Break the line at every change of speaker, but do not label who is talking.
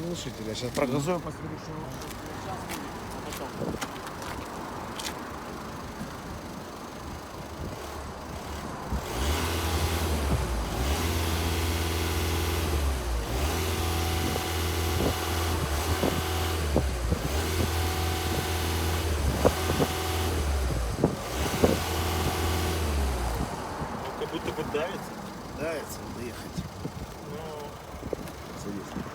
глушителя. Сейчас прогазую, посмотрю, что
Как будто бы давится.
давится, надо ехать.
Ну,
Садись.